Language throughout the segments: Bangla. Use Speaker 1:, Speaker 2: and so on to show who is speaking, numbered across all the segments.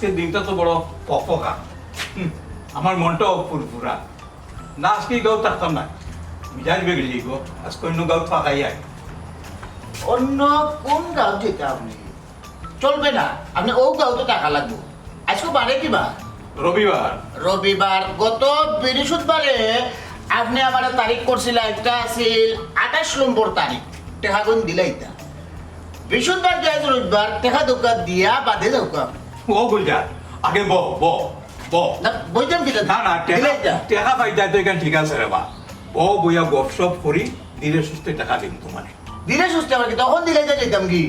Speaker 1: আজকের দিনটা তো বড় পকা আমার মনটাও ফুরফুরা না আজকে গাঁও থাকতাম না মিজাজ বেগলি গো আজকে অন্য গাঁও ফাঁকাই আয়
Speaker 2: অন্য কোন গাঁও যেতে আপনি চলবে না আপনি ও গাঁওতে টাকা লাগবে আজকে বারে কিবা
Speaker 1: রবিবার
Speaker 2: রবিবার গত বৃহস্পতিবারে আপনি আমার তারিখ করছিল একটা আছিল 28 নম্বর তারিখ টাকা গুণ দিলাইতা বৃহস্পতিবার দিয়ে রবিবার টাকা দোকান দিয়া বাদে যাও আপনি
Speaker 1: ও গুলজার আগে ব ব ব
Speaker 2: না বইতাম কি
Speaker 1: না না
Speaker 2: দিলাইতা
Speaker 1: টাকা পাইতা তো এখানে ঠিক আছে রে বা ও বইয়া গপসপ করি ধীরে সুস্থে টাকা দিম তোমার
Speaker 2: দিলে সুস্থ আমার কি তখন দিলাইতা যেতাম কি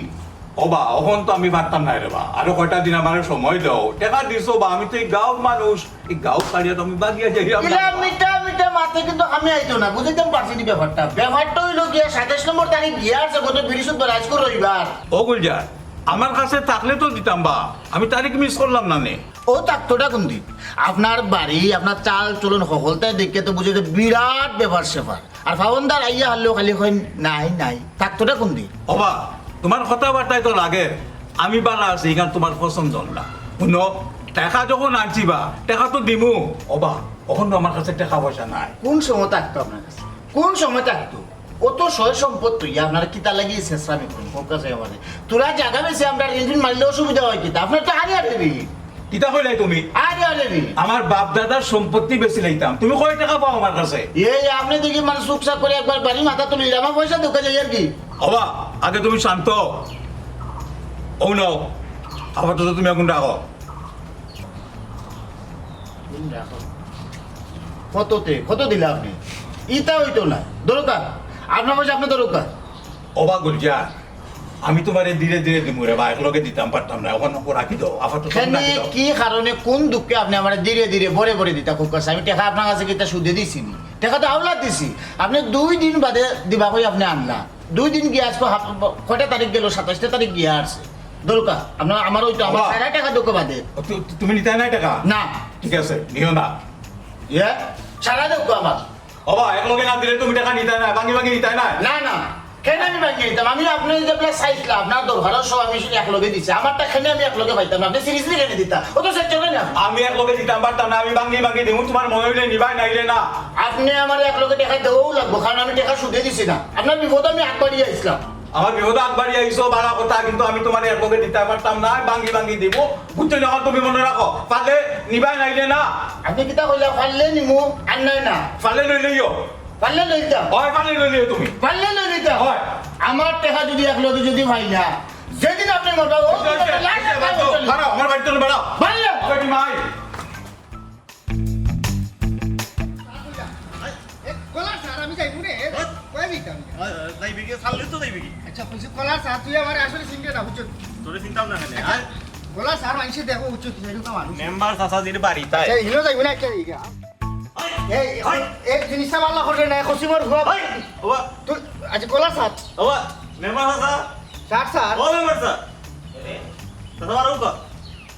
Speaker 1: ওবা এখন তো আমি পারতাম না রে বা আরো কয়টা দিন আমার সময় দাও টাকা দিছো বা আমি তো এই গাঁওর মানুষ এই গাঁও ছাড়িয়া তো আমি বাগিয়া যাই
Speaker 2: দিলে মিটা মিটা মাতে কিন্তু আমি আইতো না বুঝাইতাম পারছি নি ব্যাপারটা হইলো গিয়া 27 নম্বর তারিখ গিয়া আছে গত বৃহস্পতিবার আজকে রবিবার
Speaker 1: ও গুলজার আমার কাছে থাকলে তো দিতাম বা আমি তারিখ মিস করলাম না নে
Speaker 2: ও তাকতোটা কোন দিন আপনার বাড়ি আপনার চাল চলন সকলটাই দেখে তো বুঝে বিরাট ব্যাপার সেপার আর ফাউন্ডার আইয়া হারলেও খালি কই নাই নাই তাকতোটা কোন দিন
Speaker 1: ওবা তোমার কথাবার্তায় তো লাগে আমি বালা আছি এখান তোমার পছন্দ না শুনো টাকা যখন আনছিবা টাকা তো দিমু ওবা তখন তো আমার কাছে টাকা পয়সা নাই
Speaker 2: কোন সময় থাকতো আপনার কাছে কোন সময় থাকতো অত সয় সম্পত্তি আপনার কিতা লাগিয়ে শেষরামি করুন কোন কাছে আমাদের তোরা জায়গা বেশি আমরা ঋণ মারলে অসুবিধা হয় কিতা আপনার তো আরে আরে
Speaker 1: কিতা হইলে তুমি
Speaker 2: আরে আরে
Speaker 1: আমার বাপ দাদার সম্পত্তি বেশি লাইতাম তুমি কয় টাকা পাও আমার কাছে
Speaker 2: এই আপনি দেখি মানে সুখসাক করে একবার বাড়ি মাথা তুলি আমার পয়সা ঢুকে যায় আর কি
Speaker 1: ওবা আগে তুমি শান্ত ও নাও আপাতত তুমি এখন রাখো
Speaker 2: কত দিলে আপনি ইটা হইতো না দরকার আপনার পয়সা আপনি দরকার
Speaker 1: ওবা গুলজা আমি তোমারে ধীরে ধীরে দিমু রে বা একলগে দিতাম পারতাম না এখন রাখি দাও আপাতত
Speaker 2: কেন
Speaker 1: রাখি দাও
Speaker 2: কি কারণে কোন দুঃখে আপনি আমার ধীরে ধীরে বড়ে বড়ে দিতা খুব কাছে আমি টাকা আপনার কাছে কিতা সুদে দিছি নি টাকা তো আওলা দিছি আপনি 2 দিন বাদে দিবা কই আপনি আনলা 2 দিন গিয়ে আজকে কয়টা তারিখ গেল 27 তারিখ গিয়ে আসছে দরকার আপনার আমার ওই তো আমার
Speaker 1: বাবা।
Speaker 2: 60 টাকা দোকে বাদে
Speaker 1: তুমি নিতে নাই টাকা
Speaker 2: না
Speaker 1: ঠিক আছে নিও না
Speaker 2: ইয়ে সারা দোকে আমার
Speaker 1: ওবা একলগে না দিলে তুমি টাকা নিতে নাই ভাঙি ভাঙি নিতে নাই
Speaker 2: না না কেন আমি ভাঙিয়ে দিতাম আমি আপনার যে প্লাস চাইছিলাম আপনার দরকারও সব আমি শুনে একলগে দিছি আমারটা খেলে আমি একলগে পাইতাম না আপনি সিরিয়াসলি কেন দিতা ও তো সেট চলে না
Speaker 1: আমি একলগে দিতাম পারতাম না আমি ভাঙি ভাঙি দিমু তোমার মনে হইলে নিবাই নাইলে না
Speaker 2: আপনি আমার একলগে টাকা দেওয়াও লাগবো কারণ আমি টাকা সুদে দিছি না আপনার বিপদ আমি আগ বাড়িয়ে আসলাম
Speaker 1: আমার বিপদ আগবাড়ি আইসো ভালো কথা কিন্তু আমি তোমার একলগে দিতে পারতাম না ভাঙি ভাঙি দিব বুঝতে যখন তুমি মনে রাখো পারলে নিবাই নাইলে না
Speaker 2: আপনি কিতা কইলা পারলে নিমু আর নাই না
Speaker 1: পারলে লইলেইও
Speaker 2: পারলে লইতাম
Speaker 1: হয় পারলে লইলেও তুমি
Speaker 2: পারলে লই নিতাম
Speaker 1: হয়।
Speaker 2: আমার টাকা যদি একলগে যদি ভাই না যেদিন আপনি মরবা ও
Speaker 1: বাড়াও আমার বাড়িতে বাড়াও
Speaker 2: পারলে
Speaker 1: ওকে মাই
Speaker 3: কলার স্যার আমি যাইবো রে কই দিতাম
Speaker 4: যাইবি কি চাললে তো যাইবি কি
Speaker 3: আচ্ছা কইছি কলার স্যার তুই আমার আসলে চিনতে না বুঝছ
Speaker 4: তোরে চিন্তাও না কেন আর
Speaker 3: কলার স্যার মাইছে দেখো বুঝছ তুই এরকম মানুষ
Speaker 4: মেম্বার চাচাজির বাড়ি তাই
Speaker 3: আচ্ছা হিলো যাইবো না একটা দিকে এই এক জিনিসটা মাল্লা করে না কসিমর হুয়া
Speaker 4: ওবা
Speaker 3: তুই আচ্ছা কলার স্যার
Speaker 4: ওবা মেম্বার চাচা
Speaker 3: স্যার স্যার
Speaker 4: ও মেম্বার স্যার চাচা বারো কো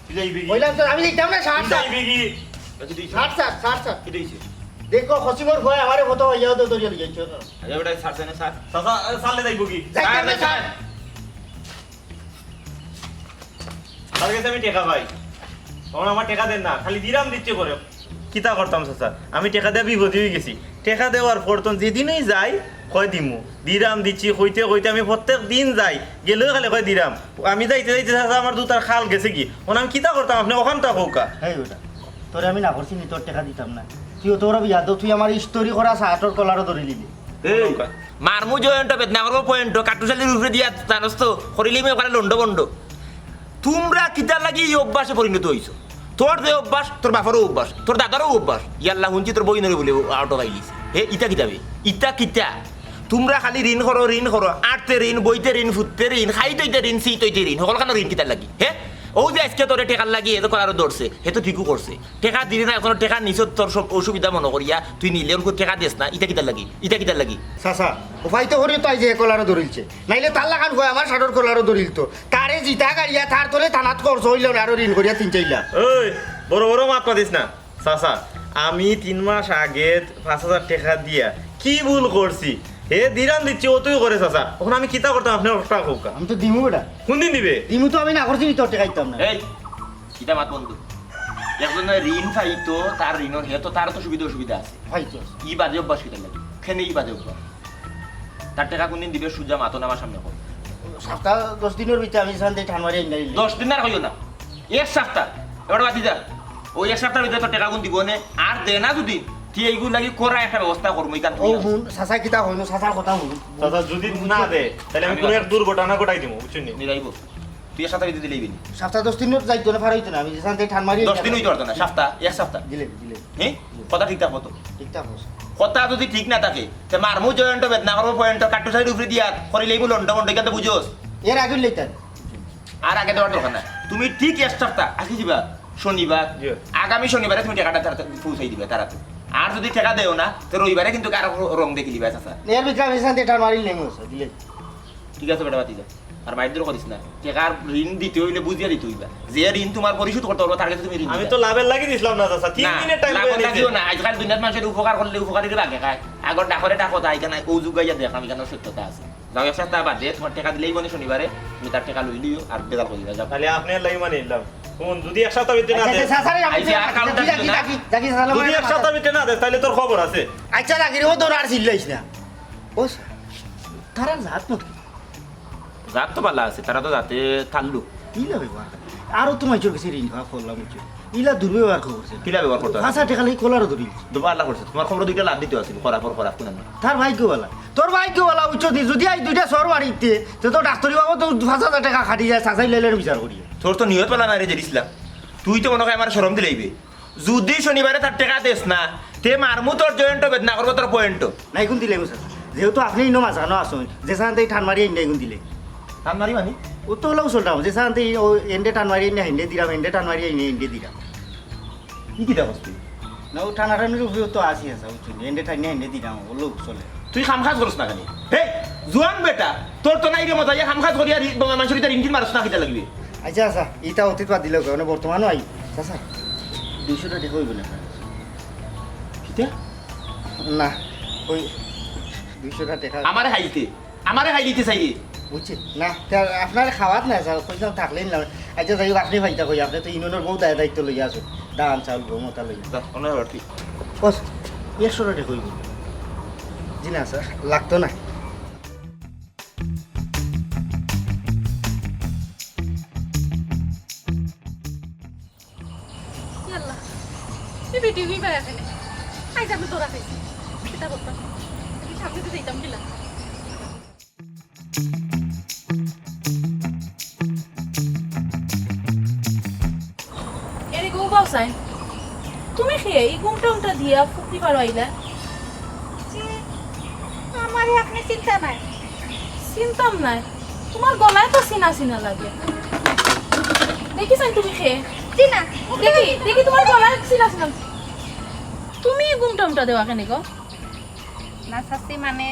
Speaker 4: তুই যাইবি কি
Speaker 3: কইলাম তো আমি দেখতাম না স্যার
Speaker 4: তুই
Speaker 3: স্যার
Speaker 4: যাইবি কি আচ্ছা দিছি
Speaker 3: স্যার স্যার স্যার স্যার
Speaker 4: কি দিছি
Speaker 3: দেখো কসিমর হুয়া আমারে কত হইয়া তো দরিয়া গেছে
Speaker 4: আচ্ছা বেটা স্যার জানে স্যার চাচা চাললে যাইবো কি
Speaker 3: যাইতাম না স্যার
Speaker 4: তার কাছে আমি টাকা পাই তখন আমার টাকা দেন না খালি দিরাম দিচ্ছে করে কিতা করতাম চাচা আমি টাকা দিয়ে বিপদে হয়ে গেছি টাকা দেওয়ার পর তো যেদিনই যাই কয় দিমু দিরাম দিচ্ছি কইতে কইতে আমি প্রত্যেক দিন যাই গেলেও খালি কয় দিরাম আমি যাইতে যাইতে চাচা আমার দুটার খাল গেছে কি ওখানে আমি কিতা করতাম আপনি ওখানটা কৌকা
Speaker 3: এই ওটা তোরে আমি না করছি নি তোর টাকা দিতাম না তুই তোর বিয়াদ তুই আমার স্টোরি করা সাহাটোর কলারও ধরে নিলি
Speaker 5: মারমু জয়ন্ত বেদনা করবো পয়েন্ট কাটুশালির উপরে দিয়া জানোস তো করিলি মে ওখানে লন্ড বন্ড তোমরা কিতার লাগি এই অভ্যাসে পরিণত হইছো তোর যে অভ্যাস তোর বাপারও অভ্যাস তোর দাদারও অভ্যাস ইয়াল্লা শুনছি তোর বই নরে বলে আউট অফ আইলিস হে ইটা কিতাবে ইটা কিতা তোমরা খালি ঋণ করো আটতে ঋণ বইতে ঋণ ফুটতে ঋণ খাইতে ঋণ সিইতে ঋণ সকলখানে ঋণ কিতার লাগি হে ও যে আজকে তোরে টেকার লাগি এত করারও ধরছে হে তো ঠিকও করছে টেকা দিলি না এখন টেকা নিছ তোর সব অসুবিধা মনে করিয়া তুই নিলে ওর টেকা দিস না ইটা কিতার লাগি
Speaker 3: চাচা উপায় তো করি তাই যে কলারও ধরিলছে নাইলে তার লাগান হয় আমার শাড়ির কলারও ধরিল তো তারে জিতা গাড়িয়া তার তোলে থানাত খরচ হইল না আরো ঋণ করিয়া 3-4 লাখ
Speaker 4: ওই বড় বড় মাত পাতিস না চাচা আমি 3 মাস আগে 5,000 টাকা দিয়া কি ভুল করছি হে দিরাম দিচ্ছি ও তুই করে চাচা ওখানে আমি কিতা করতাম আপনার টাকা কৌকা
Speaker 3: আমি তো দিমু বেটা
Speaker 4: কোন দিন দিবে
Speaker 3: দিমু তো আমি না করছি নি তোর টাকা দিতাম না
Speaker 5: এই এটা মাত বন্ধু একজন ঋণ পাইতো তার ঋণের হে তো তার তো সুবিধা অসুবিধা আছে
Speaker 3: হয়তো
Speaker 5: ই বাজে অভ্যাস কিতা লাগে খেনে ই বাজে অভ্যাস তার টাকা কোনদিন দিবে সূর্যা মাতো না আমার সামনে কর
Speaker 3: সপ্তাহ 10 দিনের ভিতরে আমি শান্তি ঠান মারি নাই
Speaker 5: 10 দিন আর হইও না এক সপ্তাহ এবার বাতি যা ওই এক সপ্তাহের ভিতরে তোর টাকা কোন দিব নে আর দে না যদি তুই এইগুলো লাগি করা একটা ব্যবস্থা করবো এখান
Speaker 3: ও হুন সাসা কিতা হইনো সাসার কথা হুন
Speaker 4: চাচা যদি না দে তাহলে আমি কোনো এক দুর্ঘটনা ঘটাই দিব বুঝছেন নি?
Speaker 5: নিরাইব তুই এক সপ্তাহ ভিতরে দিলেই বিনি
Speaker 3: সপ্তাহ 10 দিনের যাইতো না পারাইতো না আমি শান্তি ঠান মারি
Speaker 5: 10 দিন হইতে পারতো না সপ্তাহ এক সপ্তাহ
Speaker 3: দিলে
Speaker 5: হ্যাঁ কথা ঠিক থাকবো তো
Speaker 3: ঠিকঠাক হচ্ছে
Speaker 5: কথা যদি ঠিক না থাকে তে মারমু জয়েন্ট বেদনা করবো পয়েন্ট কাটু সাইড উপরে দিয়া করিলেই বল লন্ড মন্ড এখানে বুঝোস
Speaker 3: এর আগে লইতাম
Speaker 5: আর আগে দেওয়ার দরকার না তুমি ঠিক এক সপ্তাহ আজকে যাবা শনিবার
Speaker 4: জি।
Speaker 5: আগামী শনিবারে তুমি টাকাটা পৌঁছাই দিবে তাড়াতাড়ি আর যদি টাকা দেও না তো রবিবারে কিন্তু কারো রং দেখে দিবে চাচা
Speaker 3: এর ভিতরে আমি শান্তি ঠান মারি নাই মনে দিলে
Speaker 5: ঠিক আছে বেটা বাতি যা আর মাইদের করিস না টাকার ঋণ দিতে হইলে বুঝিয়ে দিতে হইবা যে ঋণ তোমার পরিশোধ করতে পারবো তার কাছে তুমি ঋণ
Speaker 4: আমি
Speaker 5: দিবা।
Speaker 4: তো লাভের লাগি দিছিলাম না চাচা 3 দিনের টাইম
Speaker 5: লাভ লাগিও না আজকাল দুনিয়ার মানুষের উপকার করলে উপকারীর ভাগে খায় আগর ডাকরে ডাকো তাই কেন ও যুগাইয়া দেখ আমি কেন সত্যতা আছে যাও এক সপ্তাহ বাদে তোমার টাকা দিলেই বনে শনিবারে তুমি তার টাকা লই লিও আর বেজাল করে দিবা যাও
Speaker 4: তাহলে আপনি আর লাগি মানে নিলাম কোন যদি এক সপ্তাহ ভিতরে না দে
Speaker 3: সাসারে আমি
Speaker 5: আইছে আর কাউন্টার দিও না।
Speaker 3: জাকি সালাম
Speaker 4: যদি এক সপ্তাহ ভিতরে না দে তাহলে তোর খবর আছে
Speaker 3: আচ্ছা জাকি ও দৌড় আর চিল্লাইছ না ও তারা জাত না
Speaker 5: যাক তো পাল্লা আছে তারা তো যাতে থাকলু
Speaker 3: ইলা ব্যবহার আরো তো মাইচর কাছে ঋণ ভাগ করলাম বুঝছো ইলা দুর্ব্যবহার করছে
Speaker 5: কিলা ব্যবহার করতে
Speaker 3: ভাষা টাকা লাগি কোলারও ধরি
Speaker 5: দুবার আল্লাহ করছে তোমার খবর দুইটা লাভ দিতে আসিল করার পর করার কোন
Speaker 3: তার ভাগ্যওয়ালা তোর ভাগ্যওয়ালা বুঝছো দি যদি আই দুইটা সর বাড়িতে তো তোর ডাক্তারি বাবু তো 5,000 টাকা খাটি যায় সাসাই লাইলের বিচার করি
Speaker 5: তোর তো নিয়ত পালা না রে জেরিসলাম তুই তো মনে হয় আমার শরম দিলাইবে যদি শনিবারে তার টাকা দেস না তে মারমু তোর জয়েন্ট বেদনা করবো তোর পয়েন্ট
Speaker 3: নাই গুণ দিলে মুসা যেহেতু আপনি ইনো মাঝানো আসুন যে সানতে ঠান মারি নাই গুণ দিলে
Speaker 5: কাম মারি মানি
Speaker 3: ও তো হলেও চলতাম যে সানতে ও এন্ডে টান মারি না হেন্ডে দিলাম এন্ডে টান মারি এন্ডে দিলাম
Speaker 5: কি কিতা বস্তু
Speaker 3: না ও টানা টানির উপরে তো আসি আছে বুঝছো এন্ডে টান না হেন্ডে দিলাম ও লোক চলে
Speaker 5: তুই খাম খাজ করস না কেন হে জোয়ান বেটা তোর তো নাই রে মজা খাম খাজ করিয়া মানুষের তার ইঞ্জিন মারস না কিতা লাগবে
Speaker 3: আচ্ছা আচ্ছা ইটা অতীত বাদ দিলে কারণ বর্তমানও আই আচ্ছা 200 টাকা হইব না
Speaker 5: কিতা
Speaker 3: না ওই 200 টাকা
Speaker 5: আমারে হাই দিতে চাই
Speaker 3: বুঝছি না তা আপনার খাওয়াত না স্যার কইলাম থাকলেই না আচ্ছা যাই হোক আপনি ভাইটা কই আপনি তো ইউনিয়নের বউ দায়িত্ব লইয়া আসুন ধান চাউল গম ওটা লইয়া
Speaker 5: অনেক বাড়তি
Speaker 3: বস 100 টাকা কইব জি না স্যার লাগতো না
Speaker 6: ইয়াল্লা টিভি টিভি পাই এখানে খাইছে আপনি তোরা খাইছি সেটা করতাম আমি সামনে তো দিতাম দিলাম এরে গো বাউসাই তুমি খেয়ে এই ঘুমটা উমটা দিয়া ফুকরি পারো আইলা
Speaker 7: আমারে আপনি চিন্তা নাই
Speaker 6: চিন্তাম নাই তোমার গলায় তো চিনা চিনা লাগে দেখিছেন তুমি খেয়ে
Speaker 7: চিনা
Speaker 6: দেখি দেখি তোমার গলায় চিনা চিনা তুমি ঘুমটা উমটা দেওয়া কেন গো
Speaker 7: না শাস্তি মানে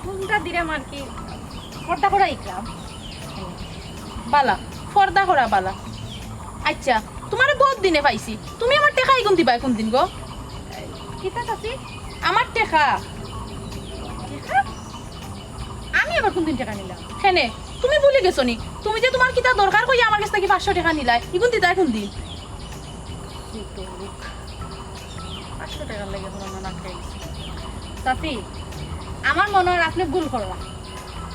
Speaker 7: ঘুমটা দিলাম আর কি ফর্দা করে ইকলাম
Speaker 6: বালা ফর্দা করা বালা আচ্ছা তোমার বহুত দিনে পাইছি তুমি আমার টেকা কোন দিবা কোন দিন গো
Speaker 7: কিতা শাস্তি
Speaker 6: আমার টেকা
Speaker 7: দেখা আমি আবার কোন দিন টাকা নিলাম
Speaker 6: হেনে তুমি ভুলে গেছো নি তুমি যে তোমার কিতা দরকার কই আমার কাছ থেকে 500 টাকা নিলাই ইগুন দিতা কোন দিন
Speaker 7: 500 টাকা লাগে তোমার মনে রাখতে শাস্তি আমার মনে হয় আপনি ভুল করলা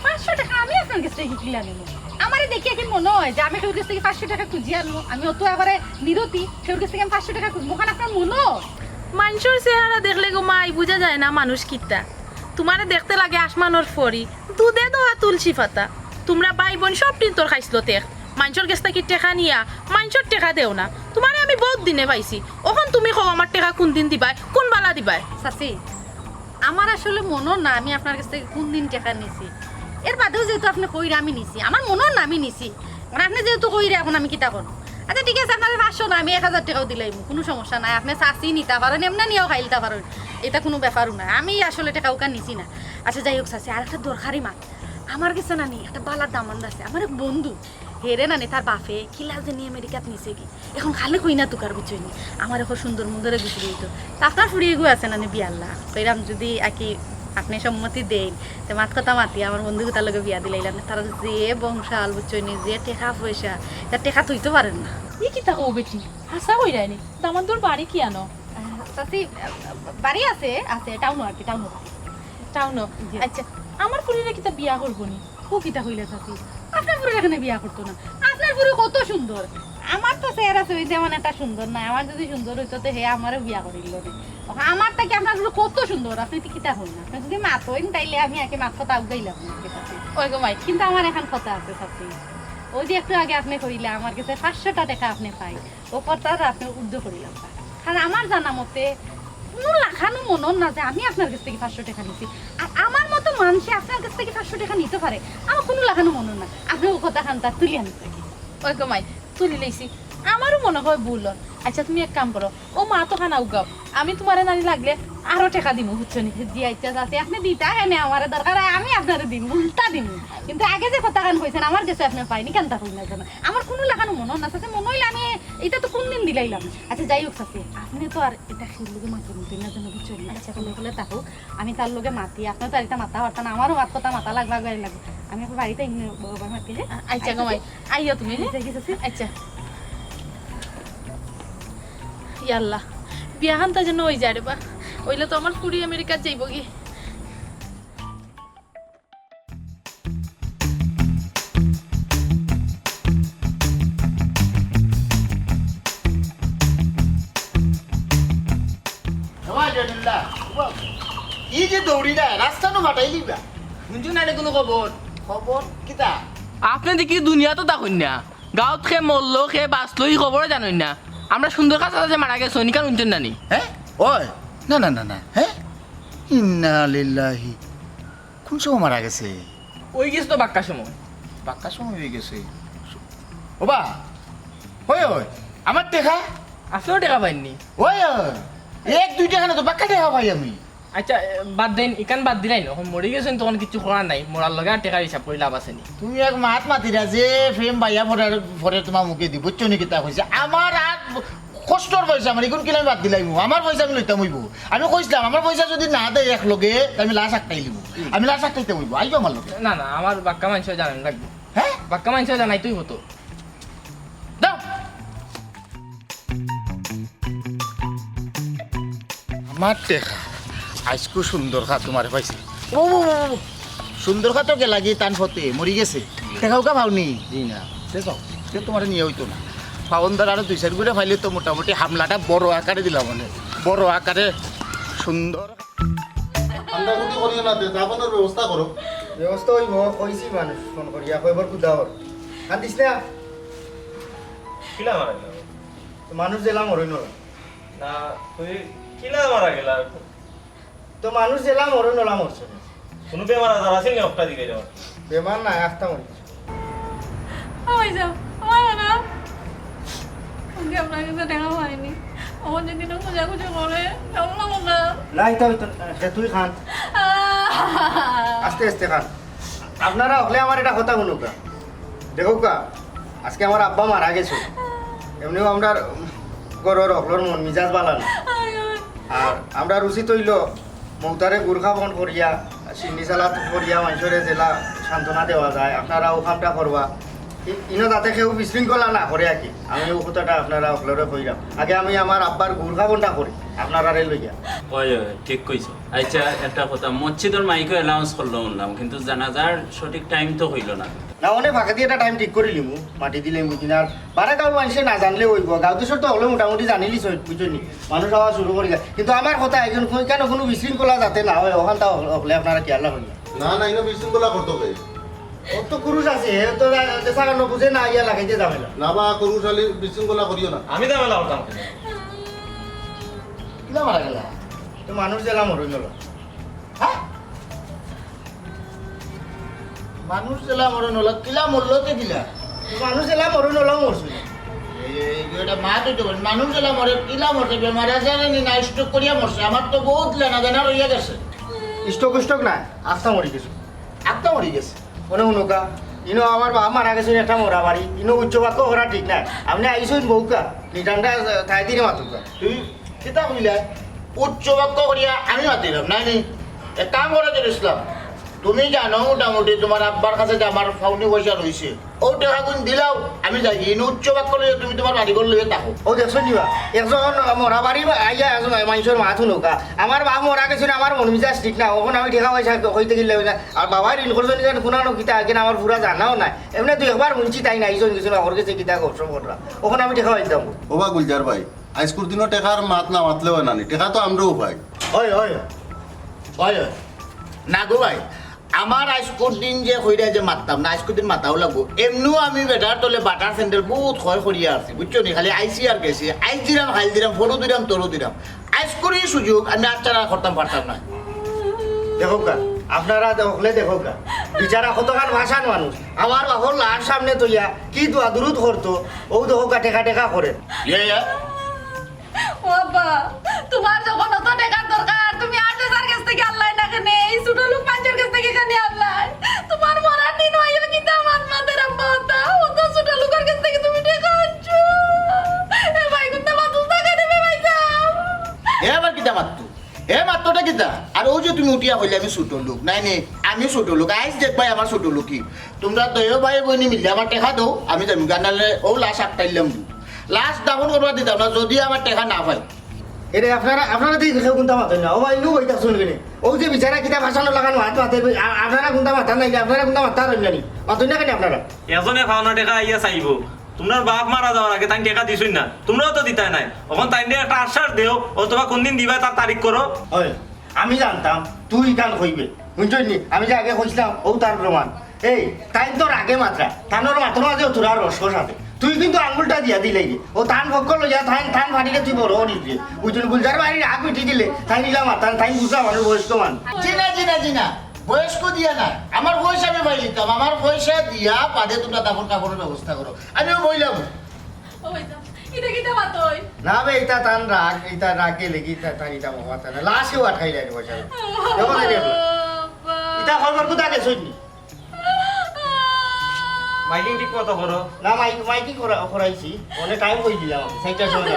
Speaker 7: 500 টাকা আমি আপনার কাছ থেকে কিলা নেব আমারে দেখি কি মনে হয় যে আমি কেউ কাছ থেকে 500 টাকা খুঁজি আনবো আমি অত একবারে নিরতি কেউ কাছ থেকে আমি 500 টাকা খুঁজবো কারণ আপনার মনে হয়
Speaker 6: মানুষের চেহারা দেখলে গো মাই বুঝা যায় না মানুষ কিতা তোমারে দেখতে লাগে আসমানোর ফরি দুধে দোয়া তুলসী পাতা তোমরা ভাই বোন সব দিন তোর খাইছিল তেখ মানুষের কাছ থেকে টেকা নিয়া মানুষের টেকা দেও না তোমারে আমি বহুত দিনে পাইছি ওখন তুমি কও আমার টেকা কোন দিন দিবাই কোন বালা দিবাই
Speaker 7: শাসি আমার আসলে মনে না আমি আপনার কাছ থেকে কোন দিন টাকা নিছি এর বাদেও যেহেতু আপনি কইরে আমি নিছি আমার মনে না আমি নিছি মানে আপনি যেহেতু কইরে এখন আমি কিতা করব আচ্ছা ঠিক আছে আপনার 500 না আমি 1000 টাকাও দিলাইম কোনো সমস্যা নাই আপনি চাষি নিতে পারেন এমনি নিয়েও খাইলতে পারেন এটা কোনো ব্যাপারও না আমি আসলে টাকা ওকা নিছি না আচ্ছা যাই হোক চাষি আর একটা দরকারি মাত আমার কাছে না নি একটা বালার দামান আছে আমার এক বন্ধু হেরে না নি তার বাপে কিলা যে নিয়ে আমেরিকাত নিছে কি এখন খালে কই না তুকার বুঝছই নি আমার এখন সুন্দর মুন্দরে গুছরি হইতো তা আপনার ফুড়িয়ে গু আছে না নি বিয়াল্লা কইরাম যদি আকি আপনি সম্মতি দেন তো মাত কথা মাতি আমার বন্ধু কোথার লগে বিয়া দিলাইলাম তারা যে বংশাল বুঝছই নি যে টেকা পয়সা তার টেকা তুইতে পারেন না
Speaker 6: ই কিতা কও বেটি হাসা কই রাইনি দামান তোর বাড়ি কি আনো
Speaker 7: চাচি বাড়ি আছে আছে টাউনও আর কি টাউনও
Speaker 6: টাউনো
Speaker 7: জি।
Speaker 6: আচ্ছা আমার ফুলিরে কিতা বিয়া করবো নি ও কিতা হইলে চাচি
Speaker 7: আপনার পুরো এখানে বিয়া করতো না আপনার পুরো কত সুন্দর আমার তো চেহারা চই যেমন একটা সুন্দর না আমার যদি সুন্দর হইতো তো হে আমারও বিয়া করিল আমারটা কি আপনার পুরো কত সুন্দর আপনি তো কিতা হন না আপনি যদি মাত হইন তাইলে আমি আগে মাত কথা উগাইলাম
Speaker 6: ওই গো মাই
Speaker 7: কিন্তু আমার এখন কথা আছে সাথে ওই যে একটু আগে আপনি করিলে আমার কাছে 500টা টাকা আপনি পাই ও কথার আপনি উর্ধ করিলাম কারণ আমার জানা মতে কোনো লাখানো মনন না যে আমি আপনার কাছ থেকে 500 টাকা নিছি আর আমার মতো মানুষে আপনার কাছ থেকে 500 টাকা নিতে পারে আমার কোনো লাখানো মনন না আপনি ও কথা খান তার তুলি আনতে
Speaker 6: ওই গো মাই তুলি লইছি আমারও মনে হয় ভুল হল। আচ্ছা তুমি এক কাম করো ও মা তো খানা উগাও আমি তোমারে নানি লাগলে আরো টাকা দিব বুঝছো নি
Speaker 7: জি আচ্ছা যাতে আপনি দিতা এনে আমার দরকার হয়, আমি আপনার দিন উল্টা দিন কিন্তু আগে যে কথা কান কইছেন আমার কাছে আপনি পাইনি কেন তা কই না কেন আমার কোনো লাগানো মনে না সাথে মনে হইলে আমি এটা তো কোন দিন দিলাইলাম আচ্ছা যাই হোক সাথে আপনি তো আর এটা সেই লোকে মাতি নিতে না যেন বুঝছো নি আচ্ছা বলে বলে তাকো আমি তার লোকে মাতি আপনি তো আর এটা মাথা হরতা না আমারও মাত কথা মাথা লাগবা গাই লাগবে আমি এখন বাড়িতে বাবা মাতি যে
Speaker 6: আচ্ছা গো মাই আইও তুমি হ্যাঁ?
Speaker 7: যাই গেছে
Speaker 6: আচ্ছা ইয়াল্লাহ বিয়াহানটা যেন ওই যায় রে বা ওইলে তো আমার ফুরি আমেরিকা যাইব কি
Speaker 2: ই যে দৌড়ি না রাস্তা নো মাটাই লিবা
Speaker 3: শুনছো না কোনো খবর
Speaker 2: খবর কিতা
Speaker 8: আপনি দেখি দুনিয়া তো দেখুন না গাঁৱত খে মরল খে বাঁচলো এই খবরে জানুন না আমরা সুন্দর কাছে যে মারা গেছো নিকান শুনছেন নানি
Speaker 2: হ্যাঁ ওই না না না না হ্যাঁ ইন্না লিল্লাহি কোন সময় মারা গেছে
Speaker 8: ওই গেছে তো বাক্কা সময়
Speaker 2: পাক্কা সময় হয়ে গেছে ও বা ওই ওই আমার টেকা
Speaker 8: আপনিও টেকা পাইননি
Speaker 2: ওই ওই এক দুই টাকা না তো পাক্কা টেকা পাই আমি
Speaker 8: আচ্ছা বাদ দেন ইকান বাদ দিলাই ন মরি গেছেন তখন কিছু করার নাই মরার লগে আর টেকার হিসাব করে লাভ আছে নি
Speaker 2: তুমি এক মাত মাতিরা যে ফ্রেম বাইয়া পরে তোমার মুখে দিব চনি কিতা কইছে আমার আর কষ্টর পয়সা আমার এখন কিলাম বাদ দিলাই আমার পয়সা আমি লইতাম হইব আমি কইছিলাম আমার পয়সা যদি না দেয় এক লগে আমি লাশ আটকাই লিব আমি লাশ আটকাইতে হইব আইব আমার লগে
Speaker 8: না না আমার বাক্কা মানুষ জানেন লাগবে
Speaker 2: হ্যাঁ
Speaker 8: বাক্কা মানুষ জানাই তুই হতো
Speaker 2: দাও আমার টেকা আজকু সুন্দর খা তোমার পাইছে ও সুন্দর খা তো গেলা গিয়ে টান ফতে মরি গেছে টেকাও কা ভাওনি জি না দেখো সে তোমার নিয়ে হইতো না ফাউন্দার আরো দুই চার গুড়ে ফাইলে তো মোটামুটি হামলাটা বড় আকারে দিলাম মানে বড় আকারে সুন্দর
Speaker 9: ঠান্ডাগুটি করিও না দাবানোর ব্যবস্থা করো
Speaker 3: ব্যবস্থা হইব কইছি মানুষ ফোন করিয়া কইবার কুদাওর কান্দিস না
Speaker 4: কিলা মারা গেল
Speaker 3: তো মানুষ জেলা মরই নলা
Speaker 4: না তুই কিলা মারা গেল
Speaker 3: তো মানুষ জেলা মরই নলা মরছে
Speaker 4: কোনো বেমার আজার আছে নি একটা দিকে যাওয়ার
Speaker 3: বেমার নাই আস্তা মরি
Speaker 6: ওই যাও আমার না আমি আপনার কাছে দেখা পাইনি আমার যেদিনও খোঁজা খুঁজে করে কেমন না
Speaker 3: নাই তো তুই খান আস্তে আস্তে খান আপনারা হলে আমার এটা কথা শুনুক দেখো কা আজকে আমার আব্বা মারা গেছে এমনিও আমরা গরর হকলর মন মিজাজ বালা না আর আমরা রুচি তৈল মৌতারে গুর্খা বন করিয়া সিন্নি সালাদ করিয়া মানুষরে জেলা সান্ত্বনা দেওয়া যায় আপনারা ও কামটা করবা ইনো যাতে কেউ বিশৃঙ্খলা না করে আর কি আমি ও কথাটা আপনারা হকলরে কইলাম আগে আমি আমার আব্বার গুর্খা বনটা করি আপনারা লইয়া
Speaker 10: ওই ঠিক কইছো আচ্ছা একটা কথা মসজিদের মাইকও অ্যালাউন্স করলো শুনলাম কিন্তু জানাজার সঠিক টাইম তো হইল না
Speaker 3: না অনেক ফাঁকা দিয়ে একটা টাইম ঠিক করে লিমু মাটি দিলে মুদিন আর বারে গাঁও মানুষে না জানলে হইব গাঁও দেশের তো হলে মোটামুটি জানিলি বুঝলি মানুষ হওয়া শুরু করে যায় কিন্তু আমার কথা একজন কেন কোনো বিশৃঙ্খলা যাতে না হয় ওখানটা হলে আপনারা খেয়াল রাখুন
Speaker 9: না না ইনো বিশৃঙ্খলা করতে হবে
Speaker 3: ওর তো কুরুষ আছে ও তো সাগর বুঝে না ইয়া লাগাইতে ঝামেলা
Speaker 9: না বা করু শালি বিশৃঙ্খলা করিও না
Speaker 4: আমি তো মেলা হতাম
Speaker 3: কিলা মারা গেলা তো মানুষ জেলা মরই নল হ্যাঁ
Speaker 2: মানুষ জেলা মরণ হলো কিলা মরলো তো কিলা
Speaker 3: মানুষ জেলা মরই নলাও মরছিল
Speaker 2: এটা মা তো মানুষ জেলা মরে কিলা মরছে বেমার আজারে নি না স্ট্রোক করিয়া মরছে আমার তো বহুত লেনা দেনা রইয়া গেছে
Speaker 3: স্টক নাই আস্তা মরি গেছে
Speaker 2: আত্মা মরি গেছে
Speaker 3: মনে শুনুকা ইনো আমার বাবা মারা গেছে একটা মরা বাড়ি ইনো উচ্চ বাক্য করা ঠিক নাই আপনি আইসুন বউকা নিটানটা ঠাই দিয়ে মাতুকা
Speaker 2: তুই কিতা কইলা উচ্চ বাক্য করিয়া আমি মাতিলাম নাই নি এক কাম করো যে ইসলাম, তুমি জানো মোটামুটি তোমার আব্বার কাছে যে আমার ফাউনি পয়সা রয়েছে, ও টাকা গুণ দিলাও আমি যাই ইন উচ্চ বাক করলে তুমি তোমার বাড়ি ঘর লইয়ে থাকো।
Speaker 3: ও দেখছো নিবা একজন মরা বাড়ি আইয়া একজন মানুষের মাথু নৌকা আমার বাপ মরা গেছে আমার মন মিজাজ ঠিক না, ওখানে আমি ঠেকা পয়সা হইতে গেলে আর বাবার ঋণ করছো নি কোনো কিতা আগে আমার পুরা জানাও নাই, এমনি তুই একবার মুঞ্চি তাই না এইজন কিছু না ওর কাছে কিতা করছো ঘটনা, ওখানে আমি ঠেকা পাইতাম।
Speaker 9: ওবা গুলজার ভাই আজকুর দিনও টেকার মাত না মাতলেও নানি, টেকা তো আমরাও পাই।
Speaker 2: হয় হয় হয় হয় না গো ভাই, আমার আজকুর দিন যে হইরা যে মারতাম না, আজকুর দিন মাতাও লাগবো। এমনিও আমি বেটার তলে বাটার স্যান্ডেল বহুত ক্ষয় করিয়া আছি, বুঝছো নি? খালি আইসি আর গেছি, আইস দিলাম হাইল দিলাম ফটো দিলাম তরু দিলাম, আজকুরই সুযোগ আমি আচ্ছা করতাম পারতাম না।
Speaker 3: দেখো কা আপনারা দেখলে দেখো কা বিচারা কতখান ভাষান মানুষ, আমার বাপর লার সামনে তৈয়া কি দোয়া দুরুদ করতো, ও দেখো কা টেকা টেকা করে।
Speaker 7: ও আব্বা তোমার যখন অত টাকার দরকার তুমি 8,000 কাছ থেকে আল্লাহ না কেনে এই ছোট লোক 5,000 কাছ থেকে কেনে আল্লাহ তোমার মরার দিন হইবে কিতা আমার মাদের আব্বা হতা অত ছোট লোকের কাছ থেকে তুমি টাকা আনছো এ ভাই কোনটা মাতুল টাকা দেবে ভাই যাও
Speaker 2: এবার কিতা মাত্তু এ মাত্রটা কিতা? আর ও যে তুমি উঠিয়া হইলে আমি ছোট লোক নাই নে, আমি ছোট লোক আইস দেখ ভাই আমার ছোট লোক কি তোমরা দয় ভাই বইনি মিললে আমার টেকা দাও, আমি যাবো গানালে ও লাশ আটটাইলাম লাস্ট দাফন করবার দিতাম না যদি আমার টেকা না পাই।
Speaker 3: এটা আপনারা দিয়ে দেখে কোনটা মাতেন না, ও ভাই নু বইতা শুনবেন ও যে বিচারা কিতা ভাষানো লাগানো হাত মাতে আপনারা কোনটা মাথা নাই, আপনারা কোনটা মাথা রঞ্জানি মাতুন না কেন আপনারা?
Speaker 4: এজনে খাওয়ানো টাকা আইয়া চাইব, তোমার বাপ মারা যাওয়ার আগে তাই টাকা দিছই না, তোমরাও তো দিতাই নাই, এখন তাই একটা আশ্বাস দেও ও তোমার কোনদিন দিবা তার তারিখ করো।
Speaker 3: হয় আমি জানতাম তুই গান কইবে বুঝছই নি, আমি যে আগে কইছিলাম ও তার প্রমাণ। এই তাই তোর আগে মাত্রা তানোর মাত্র মাঝে তোর আর রস সাথে তুই কিন্তু আঙুলটা দিয়া দিলে ও তান ভক্ক লইয়া থান ফাটিলে তুই বড় নিবি বুঝলি, গুলজার বাড়ির আগ পিটি দিলে তাই নিলাম মাতান তাই বুঝা মানুষ বয়স্ক মান।
Speaker 2: জিনা জিনা জিনা বয়স্ক দিয়া না, আমার পয়সা আমি পাই নিতাম, আমার পয়সা দিয়া বাদে তোমরা দাফন কাপড়ের ব্যবস্থা করো, আমিও বইলাম।
Speaker 7: ও ভাই যাও এটা কিতা মাতই
Speaker 3: না বে এটা তান রাগ এটা রাগে লেগে তান এটা মাথা না লাস্টে আটকাই যায় পয়সা দেখো না এটা খবর কোথা গেছই নি
Speaker 4: মাইকিং ঠিক মতো করো
Speaker 3: না মাইকি করাইছি অনেক টাইম কই দিলাম আমি 6টার সময়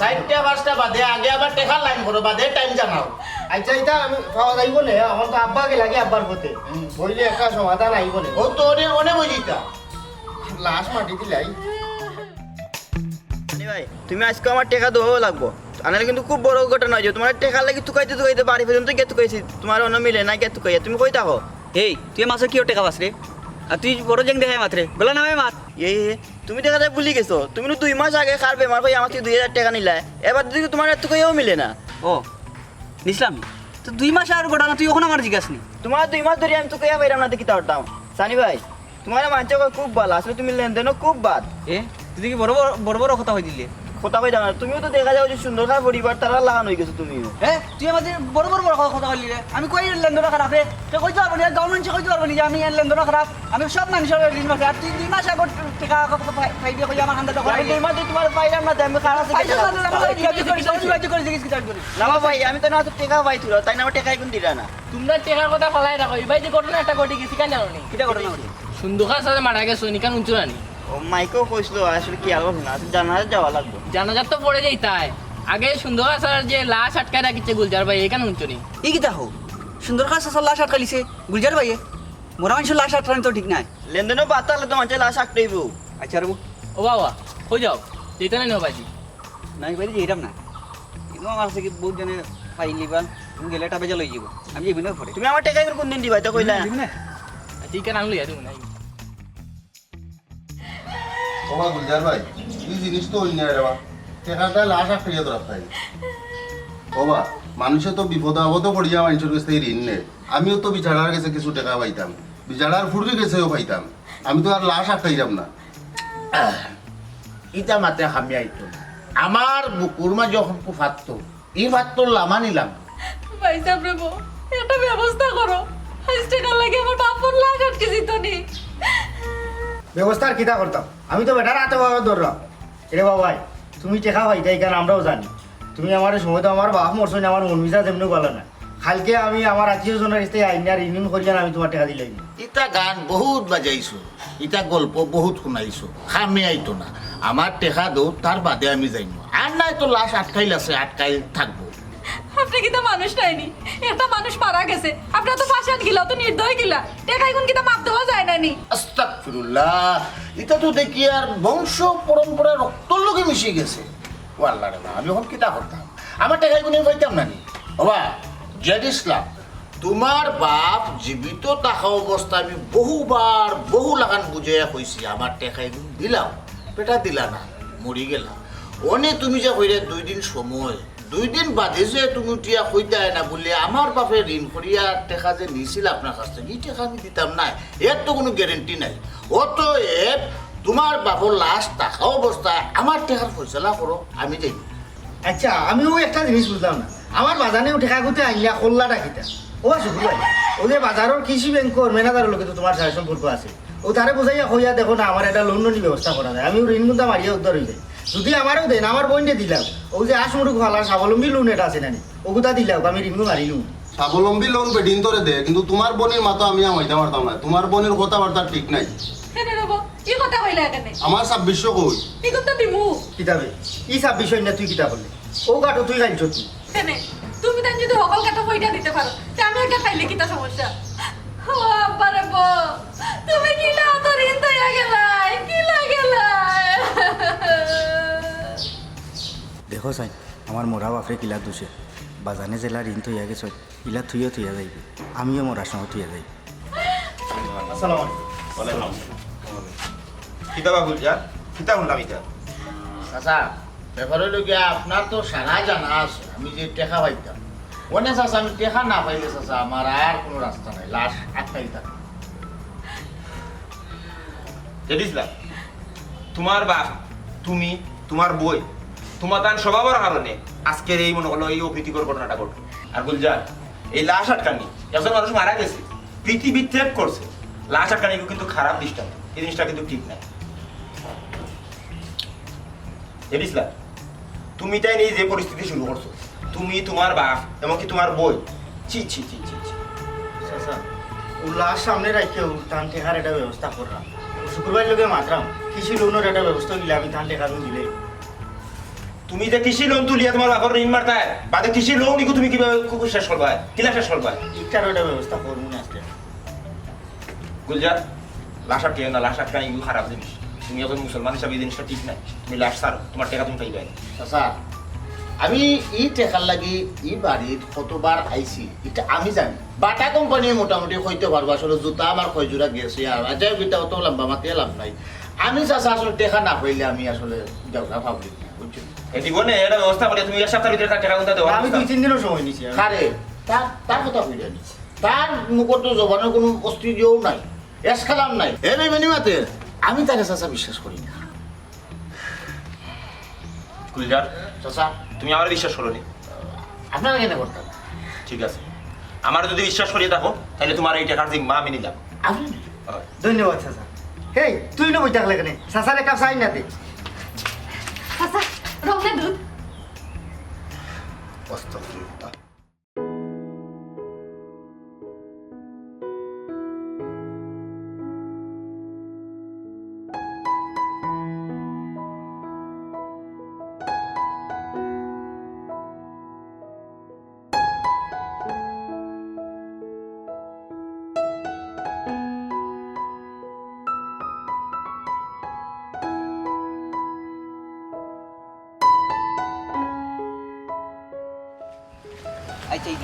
Speaker 2: 6টা 5টা বাদে আগে আবার টেকার লাইন করো, বাদে টাইম জানাও।
Speaker 3: আচ্ছা এটা আমি পাওয়া যাইব না, এখন তো আব্বাকে লাগে আব্বার পথে বইলে একটা সমাধান আইব না।
Speaker 2: ও তো অনেক বুঝিতা
Speaker 3: লাশ মাটি দিলাই
Speaker 11: ভাই তুমি আজকে আমার টাকা দেওয়া লাগবো, আনালে কিন্তু খুব বড় ঘটনা হয়েছে, তোমার টাকা লাগে তুকাইতে বাড়ি পর্যন্ত গে তুকাইছি, তোমার অন্য মিলে না গে তুকাইয়া তুমি কই থাকো? এই তুই মাসে কিও টাকা পাস রে, আর তুই বড় জেং দেখাই মাত্রে বলে না মাত এই তুমি দেখা যায় ভুলি গেছো, তুমি 2 মাস আগে খার বেমার ভাই আমার 2,000 টাকা নিলাই, এবার যদি তোমার এত কইও মিলে না। ও নিসলাম তো 2 মাস আর ঘটনা তুই ওখানে আমার জিজ্ঞাসা নি, তোমার 2 মাস ধরে আমি তো কইয়া বাইরাম না দেখি তারটাম সানি ভাই তোমার মানছে খুব ভালো আসলে তুমি লেনদেনও খুব বাদ। এ তুই কি বড় বড় কথা হয়ে দিলে কথা কই দাও না, তুমিও তো দেখা যাও যে সুন্দর খারাপ পরিবার তারা লাগানো হয়ে গেছো তুমিও। হ্যাঁ তুই আমাদের বড় কথা কইলি রে, আমি কই লেনদেন খারাপ রে তুই কইতে পারবি না, গভর্নমেন্ট কইতে পারবি যে আমি লেনদেন খারাপ, আমি সব মানুষের ঋণ মাসে আর তুই 2 মাস আগে টাকা পাই দিয়ে কই আমার হান্ডা টাকা 2 মাস তোমার পাইলাম না আমি খারাপ না ভাই আমি তো না তো টাকা পাই তুই তাই না আমার টাকা এখন দিলা না।
Speaker 8: তোমরা টেকার কথা ফলাই রাখো, ভাই যে ঘটনা একটা ঘটে গেছি কেন জানো নি?
Speaker 11: কিটা ঘটনা হলো?
Speaker 8: সুন্দরখার সাথে মারা গেছো নিকান উঞ্চুরানি
Speaker 11: ও মাইকেও কইছিল আসলে কি আলো না জানাজা যাওয়া লাগবে,
Speaker 8: জানাজার তো পড়ে যাই তাই আগে সুন্দরখার স্যার যে লাশ আটকায় রাখিছে গুলজার ভাই এখানে উঞ্চুনি
Speaker 11: ই কিটা হো সুন্দর খাস লাশ আটকালিছে গুলজার ভাইয়ে মোরা মানুষের লাশ আটকানি তো ঠিক নাই, লেনদেনও বাতালে তো মানুষের লাশ আটকাইব। আচ্ছা রে
Speaker 8: ও বাবা হই যাও যেতে না নেও ভাইজি
Speaker 11: নাই বাইরে যেতাম না, কিন্তু আমার কাছে কি বহুত জনে পাইলি বা তুমি গেলে টাকা বেজা লই যাব, আমি যাবি না পরে তুমি আমার টাকা কোন দিন দিবা তো কইলা
Speaker 8: ঠিক আছে আনলো তুমি নাই
Speaker 9: ওবা গুলজার ভাই এই জিনিস তো হই না রে বা, টেকাটা লাশ আটকাইয়া তোরা পাই। ওবা মানুষে তো বিপদ আপদ পড়িয়া মানুষের কাছে ঋণ নেয়, আমিও তো বিচারার কাছে কিছু টাকা পাইতাম, বিচারার ফুরকে গেছেও পাইতাম, আমি তো আর লাশ আটকাইলাম না।
Speaker 2: ইটা মাত্রে খামি আইতো না, আমার বুকুর মা যখন ফাটতো ই ফাটতো লামা নিলাম।
Speaker 7: ভাই সাহেব রে একটা ব্যবস্থা করো, আজ টাকা লাগে আমার বাপর লাখ আটকে দিত নি
Speaker 3: ব্যবস্থার কিতা করতাম আমি তো বেটার হাতে বাবা ধরলাম। এরে বাবাই তুমি টেকা পাই তাই কারণ আমরাও জানি তুমি আমার সময় তো আমার বাপ মরছো না, আমার মন মিজাজ এমনি বলো না, কালকে আমি আমার আত্মীয়জনের কাছে আইনার ঋণ করিয়া আমি তোমার টাকা দিলাই।
Speaker 2: ইটা গান বহুত বাজাইছো, ইটা গল্প বহুত শুনাইছো, খামি আইতো না, আমার টেকা দো তার বাদে আমি যাইম, আর নাই তো লাশ আটকাইল আছে আটকাই থাকবো।
Speaker 7: আপনি কিতা মানুষ নাইনি একটা মানুষ মারা গেছে আপনারা তো ফাঁসান গিলা তো নির্দয় গিলা টেকা এখন কিতা মাপ দেওয়া যায় না নি
Speaker 2: আস্তাগফিরুল্লাহ, এটা তো দেখি আর বংশ পরম্পরা রক্তর লোকে মিশে গেছে। ও আল্লাহ রে মা, আমি এখন কিতা করতাম? আমার টাকা এগুলো পাইতাম না নি। বাবা জেড ইসলাম, তোমার বাপ জীবিত থাকা অবস্থা আমি বহু লাগান বুঝাইয়া কইছি আমার টাকা এগুলো দিলাম, পেটা দিলা না, মরি গেলাম। অনে তুমি যা কইরে 2 দিন সময়, 2 দিন বাদে যে তুমি উঠিয়া কইতাই না বলে আমার বাপে ঋণ করিয়া টাকা যে নিছিল আপনার কাছ থেকে, এই টাকা আমি দিতাম না, এর তো কোনো গ্যারেন্টি নাই। অতএব তোমার বাপর লাশ থাকা অবস্থায় আমার টাকার ফয়সলা করো, আমি যাই।
Speaker 3: আচ্ছা আমিও একটা জিনিস বুঝলাম না, আমার বাজানেও ঠেকা করতে আইলা কল্লা রাখিতা ও শুক্র ভাই, ও যে বাজারের কৃষি ব্যাংকের ম্যানেজারের লোকে তো তোমার সাথে সম্পর্ক আছে, ও তারে বোঝাইয়া কইয়া দেখো না আমার একটা লোন ব্যবস্থা করা যায়, আমিও ঋণ মুদ্রা মারিয়া উদ্ধার হয়ে যাই। যদি আমারও দেন, আমার বোনকে দিলাম, ও যে আসমুরুক ফালার স্বাবলম্বী লোন এটা আছে নানি, ওগুতা দিলাম, আমি ঋণ মারিলুম।
Speaker 9: স্বাবলম্বী লোন বেডিন তোরে দে, কিন্তু তোমার বোনের মাতো আমি আমাইতে পারতাম না, তোমার বোনের কথাবার্তা ঠিক নাই।
Speaker 7: কেনে রব এই কথা কইলা কেনে
Speaker 9: আমার 2600 কই
Speaker 7: এই কথা দিমু
Speaker 3: কিতাবে ই 26 না তুই কিতা বললি, ও কাটো তুই খাইছ তুই
Speaker 7: কেনে তুমি তাই যদি হকল কাটা পয়টা দিতে পারো তে আমি একটা খাইলে কিতা সমস্যা? ও আব্বা রে বো, তুমি কি না তো ঋণ দইয়া গেলাই কি লাগেলাই?
Speaker 12: দেখো চাই আমার মরা বাপরে কিলা দুষে বাজানে জেলা ঋণ থইয়া গেছ, ইলা থুইয়া যাইবে, আমিও মরার সময় থুইয়া যাই।
Speaker 3: আসসালামু আলাইকুম।
Speaker 4: কিতা বাবুল যা কিতা শুনলাম এটা?
Speaker 2: চাচা ব্যাপার হইল গিয়া আপনার তো সারা জানা আছে আমি যে টেকা পাইতাম, অনেক চাচা আমি টেকা না পাইলে চাচা আমার আর কোনো রাস্তা নাই, লাশ আটকাই থাকে।
Speaker 5: জেডিসলা, তোমার বাপ, তুমি, তোমার বই, তোমার তার স্বভাবের কারণে আজকের এই মনে হলো এই অপ্রীতিকর ঘটনাটা ঘটলো। আর গুলজার, এই লাশ আটকানি, একজন মানুষ মারা গেছে, পৃথিবী ত্যাগ করছে, লাশ আটকানি কিন্তু খারাপ দৃষ্টান্ত, এই জিনিসটা কিন্তু ঠিক নাই। জেডিসলা, তুমি তাই নিয়ে যে পরিস্থিতি শুরু করছো, তুমি, তোমার বাপ, এমনকি তোমার বই, ছি ছি ছি ছি ছি।
Speaker 3: চাচা ও লাশ সামনে রাখিও ধান টেকার একটা ব্যবস্থা করলাম, শুক্রবার লোকে মাত্রাম কৃষি লোনের একটা ব্যবস্থা দিলে আমি ধান টেকা দিলে।
Speaker 5: তুমি যে কৃষি লোন তুলিয়া তোমার বাবার ঋণ মারতায়, বাদে কৃষি লোন নিকো তুমি কিভাবে শেষ করবা, কিলা শেষ করবা?
Speaker 3: ইটার একটা ব্যবস্থা করবো না আজকে।
Speaker 5: গুলজার, লাশ আটকে না, লাশ আটকানি এগুলো খারাপ জিনিস, তুমি এখন মুসলমান হিসাবে এই জিনিসটা ঠিক নাই, তুমি লাশ ছাড়ো, তোমার টাকা তুমি পাইবে।
Speaker 2: চাচা আমি এই টেকার লাগি এই বাড়ির কতবার আইছি এটা আমি জানি, বাটা কোম্পানি মোটামুটি হইতে পারবো, আসলে জুতা আমার কয়জোড়া গেছে আর আজাই বিটা অত লম্বা মাতিয়ে লাভ নাই। আমি চাচা আসলে টেকা না পাইলে আমি আসলে দেওয়া পাবলিক না, বুঝছো?
Speaker 5: এই জীবনে এটা ব্যবস্থা করে তুমি এক সপ্তাহের ভিতরে তার টাকা গুনতে দেওয়া।
Speaker 3: আমি 2-3 দিনও সময় নিছি।
Speaker 2: খারে তার কথা কইলে নি, তার মুখত তো জবানের কোনো অস্তিত্বও নাই, এসকালাম নাই, এ বেনিমাতে আমি তাকে চাচা বিশ্বাস করি না।
Speaker 5: গুলজার,
Speaker 2: চাচা
Speaker 5: তুমি আমার বিশ্বাস করো নি?
Speaker 2: আপনারা কেন করতেন?
Speaker 5: ঠিক আছে, আমার যদি বিশ্বাস করিয়ে থাকো তাহলে তোমার এই টাকার জিম্মা আমি নিলাম।
Speaker 2: আপনি
Speaker 3: ধন্যবাদ চাচা। হেই তুই না বই থাকলে কেন, চাচার এক কাপ চাই না দে।
Speaker 7: আচ্ছা রংনা দুধ
Speaker 9: আস্তাগফিরুল্লাহ।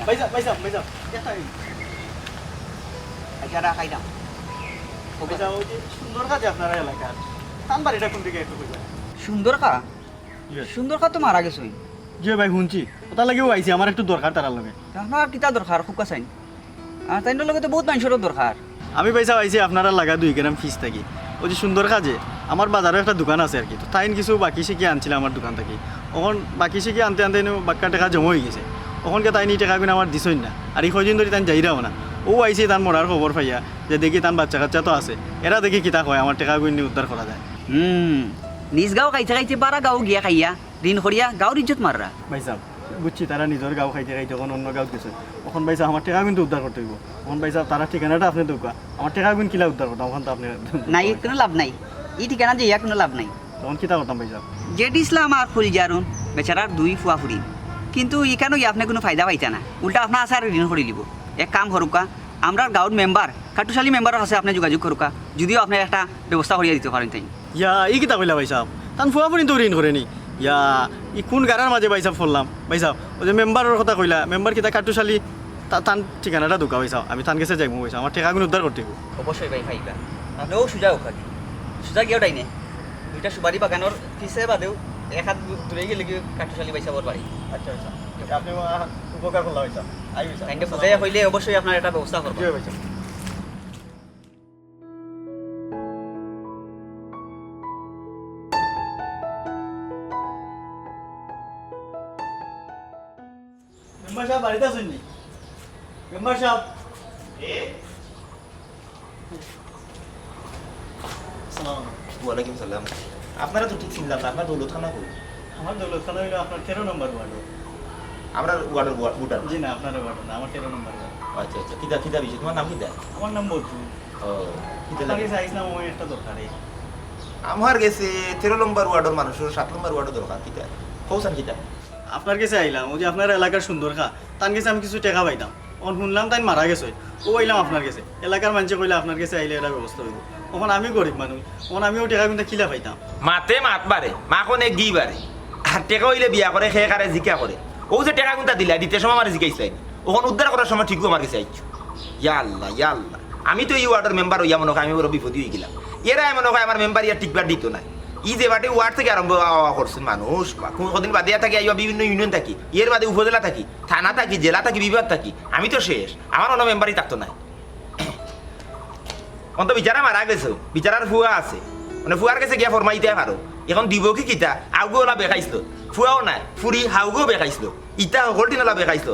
Speaker 3: পয়সা পয়সা পয়সা
Speaker 11: আচ্ছা রাখাই দাম
Speaker 3: পয়সা ওই যে সুন্দর কাজে আপনারা এলাকার তান বাড়িটা কোন দিকে একটু কইবা।
Speaker 11: সুন্দর খা সুন্দর খা তো মারা গেছে
Speaker 3: জি ভাই শুনছি ওটা লাগেও আইছি, আমার একটু দরকার তার লগে।
Speaker 11: আপনার কিতা দরকার খুব কাছাইন আর তাই লগে তো বহুত মানুষেরও দরকার।
Speaker 3: আমি পয়সা পাইছি আপনারা লাগা 2 গ্রাম ফিস থাকি, ওই যে সুন্দর কাজে আমার বাজারে একটা দোকান আছে আর কি, তো তাইন কিছু বাকি শিখে আনছিল আমার দোকান থেকে, তখন বাকি শিখে আনতে আনতে বাক্কা টাকা জমা হয়ে গেছে, তখনকে তাই নিয়ে টাকা কিনে আমার দিছই না, আর এই কয়দিন ধরে তাই যাইরাও না। ও আইসি তার মরার খবর পাইয়া যে দেখি তার বাচ্চা কাচ্চা তো আছে, এরা দেখি কিতা কয় আমার টাকা কিনে উদ্ধার করা যায়।
Speaker 11: নিজ গাঁও খাইতে খাইতে বারা গাঁও গিয়া খাইয়া ঋণ করিয়া গাঁওর ইজ্জত মাররা।
Speaker 3: ভাই সাহেব বুঝছি তারা নিজের গাঁও খাইতে খাইতে যখন অন্য গাঁও গেছে, তখন ভাই সাহেব আমার টাকা কিন্তু উদ্ধার করতে হইব, তখন ভাই সাহেব তারা ঠিকানাটা আপনি দোকা, আমার টাকা কিন্তু কিলা উদ্ধার করতাম, তখন তো আপনি
Speaker 11: নাই কোনো লাভ নাই, এই ঠিকানা যে ইয়া কোনো লাভ নাই।
Speaker 3: তখন কিতা করতাম ভাই সাহেব?
Speaker 11: জেড ইসলাম আর ফুল জারুন বেচারার 2 ফুয়া ফুরি কিন্তু এখানেও আপনি কোনো ফায়দা পাইতা না উল্টা আপনার আছে আর ঋণ করে দিব এক কাম করুকা আমরা গাঁৱৰ মেম্বার কাটুশালী মেম্বাৰৰ আছে আপনি যোগাযোগ করুকা যদিও আপনার একটা ব্যবস্থা করিয়া দিতে পারেন তাই
Speaker 3: ইয়া ই কিতা কইলা ভাই সাহেব তান ফুয়া ফুরি তো ঋণ করে নি ইয়া ই কোন গাড়ার মাঝে ভাই সাহেব ফললাম ভাই সাহেব ওই যে মেম্বারের কথা কইলা মেম্বার কিতা কাটুশালী তান ঠিকানাটা ঢুকা ভাই সাহেব আমি তান কাছে যাইমু ভাই সাহেব আমার টেকাগুলো উদ্ধার করতে হইব
Speaker 11: অবশ্যই ভাই ভাইবা আপনিও সোজা ওখানে সোজা গিয়েও তাই নে দুইটা সুপারি বাগানোর পিছে বাদেও এক হাত দূরে গেলে কি কাটুশালী ভাই সাহেবর বাড়ি
Speaker 3: আচ্ছা আচ্ছা আপনি উপকার করলা ভাই সাহেব আই ভাই সাহেব
Speaker 11: তাইকে বুঝাইয়া হইলে অবশ্যই আপনার একটা ব্যবস্থা করবো
Speaker 3: ভাই সাহেব মেম্বার সাহেব বাড়িতে আছেন নি মেম্বার সাহেব
Speaker 5: ওয়ালাইকুম সালাম আপনারা তো ঠিক চিনলাম না আপনার দৌলত খানা কই
Speaker 3: আমার দৌলতখানা হইলো আপনার 13 নম্বর ওয়ার্ড
Speaker 5: আমরা ওয়ার্ডের ভোটার
Speaker 3: জি না আপনার ওয়ার্ড না আমার 13 নম্বর ওয়ার্ড
Speaker 5: আচ্ছা আচ্ছা কিতা কিতা বিষয় তোমার নাম কিতা
Speaker 3: আমার নাম বলছু
Speaker 5: ও কিতা
Speaker 3: আপনার
Speaker 5: লাগে
Speaker 3: কাছে আইসলাম আমার একটা দরকার
Speaker 5: আমার গেছে 13 নম্বর ওয়ার্ডের মানুষের 7 নম্বর ওয়ার্ডের দরকার কিতা কৌসান কিতা
Speaker 3: আপনার কাছে আইলাম ওই যে আপনার এলাকার সুন্দর খা তার কাছে আমি কিছু টাকা পাইতাম ওন শুনলাম তাই মারা গেছে ও আইলাম আপনার কাছে এলাকার মানুষে কইলে আপনার কাছে আইলে এটা ব্যবস্থা হইব ওখানে আমি গরিব মানুষ ওখানে আমিও টাকা কিন্তু খিলা পাইতাম
Speaker 5: মাতে মাত বারে মাখনে গি বারে আর টেকা হইলে বিয়া করে খেয়ে কারে জিকা করে ও যে টাকা কোনটা দিলা দিতে সময় আমার জিকাইছে ওখান উদ্ধার করার সময় ঠিকও আমার কাছে আইছো ইয়া আল্লাহ আমি তো এই ওয়ার্ডের মেম্বার হইয়া মনে হয় আমি বড় বিপদী হয়ে গেলাম এরা মনে হয় আমার মেম্বার ইয়া টিকবার দিত না ই যে বাটে ওয়ার্ড থেকে আরম্ভ করছেন মানুষ কদিন বাদিয়া থাকি আইবা বিভিন্ন ইউনিয়ন থাকি এর বাদে উপজেলা থাকি থানা থাকি জেলা থাকি বিভাগ থাকি আমি তো শেষ আমার অন্য মেম্বারই থাকতো না অন্ত বিচারা মারা গেছে বিচারার ফুয়া আছে মানে ফুয়ার কাছে গিয়া ফরমাইতে পারো এখন দিব কি কিতা আউগো ওলা বেখাইছিল ফুয়াও নাই ফুরি হাউগো বেখাইছিল ইটা সকল দিন ওলা বেখাইছিল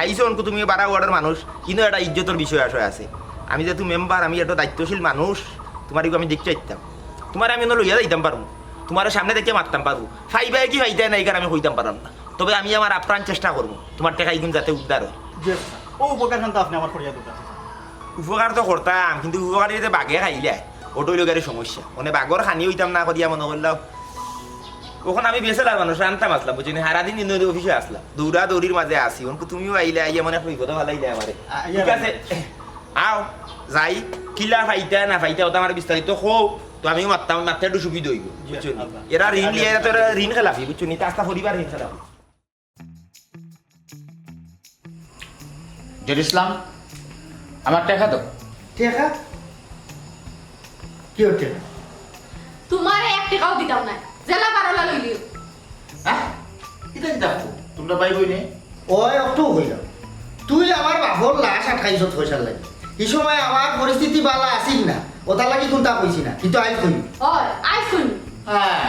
Speaker 5: আইসো অঙ্ক তুমি বারা ওয়ার্ডের মানুষ কিন্তু একটা ইজ্জতের বিষয় আসয় আছে আমি যেহেতু মেম্বার আমি একটা দায়িত্বশীল মানুষ তোমার আমি দেখতে চাইতাম তোমার আমি লইয়া যাইতাম পারবো তোমার সামনে দেখে মারতাম পারবো ফাইবাই কি ফাইতে না এখানে আমি হইতাম পারলাম না তবে আমি আমার আপ্রাণ চেষ্টা করবো তোমার টাকা ইগুন যাতে উদ্ধার হয়
Speaker 3: ও উপকার খান তো আপনি আমার করিয়া দরকার
Speaker 5: উপকার তো করতাম কিন্তু উপকার যদি বাঘে খাইলে ওটাই লোকের সমস্যা মানে বাঘর খানি হইতাম না করিয়া মনে করলাম ওখানে আমি বেসেলার মানুষ আনতাম আসলাম বুঝছি সারাদিন ইন্দোর অফিসে আসলাম দৌড়া দৌড়ির মাঝে আসি ওনকু তুমিও আইলে আইয়া মনে বিপদ ভালাইলে আমারে ঠিক আছে আও যাই কিলা ফাইতা না ফাইতা ওটা আমার বিস্তারিত হোক তো আমিও মারতাম মারতে একটু সুবিধা হইব বুঝছো এরা ঋণ লিয়ে এরা তো ঋণ খেলাফি বুঝছো নি আস্তা পরিবার ঋণ খেলাফি
Speaker 2: জেড ইসলাম আমার টাকা দাও
Speaker 3: টাকা কি হচ্ছে
Speaker 7: তোমার এক টাকাও দিতাম না জেলা বারোলা লইলিও
Speaker 2: হ্যাঁ এটা কি দেখো তোমরা পাই বই নে ওই একটু হইল তুই আমার বাপর লাশ আটকাইছ পয়সার লাগে এই সময় আমার পরিস্থিতি বালা আসিল না ওটার লাগি কোনটা কইছি না কিন্তু আই কই
Speaker 7: ওই আই শুন
Speaker 2: হ্যাঁ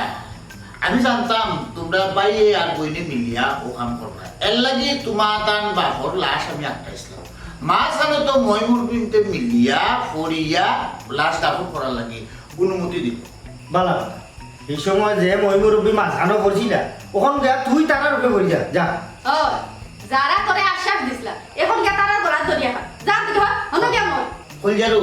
Speaker 2: আমি জানতাম তোমরা পাই আর বইনে মিলিয়া ও কাম করবা এর লাগি তোমার তান বাপর লাশ আমি আটকাইছিলাম মাঝখানে তো মই মুরগিতে মিলিয়া পড়িয়া লাশ দাফন করার লাগি অনুমতি দিব
Speaker 3: বালা এই সময় যে মই মুরব্বী মাঝখানো করছি না ওখান গিয়া তুই তারা রূপে করি যা যা
Speaker 7: ওই যারা তোরে আশ্বাস দিছিলা এখন কে তারা গলার দরিয়া খা জান তো হন দিয়া মই
Speaker 2: কইজারু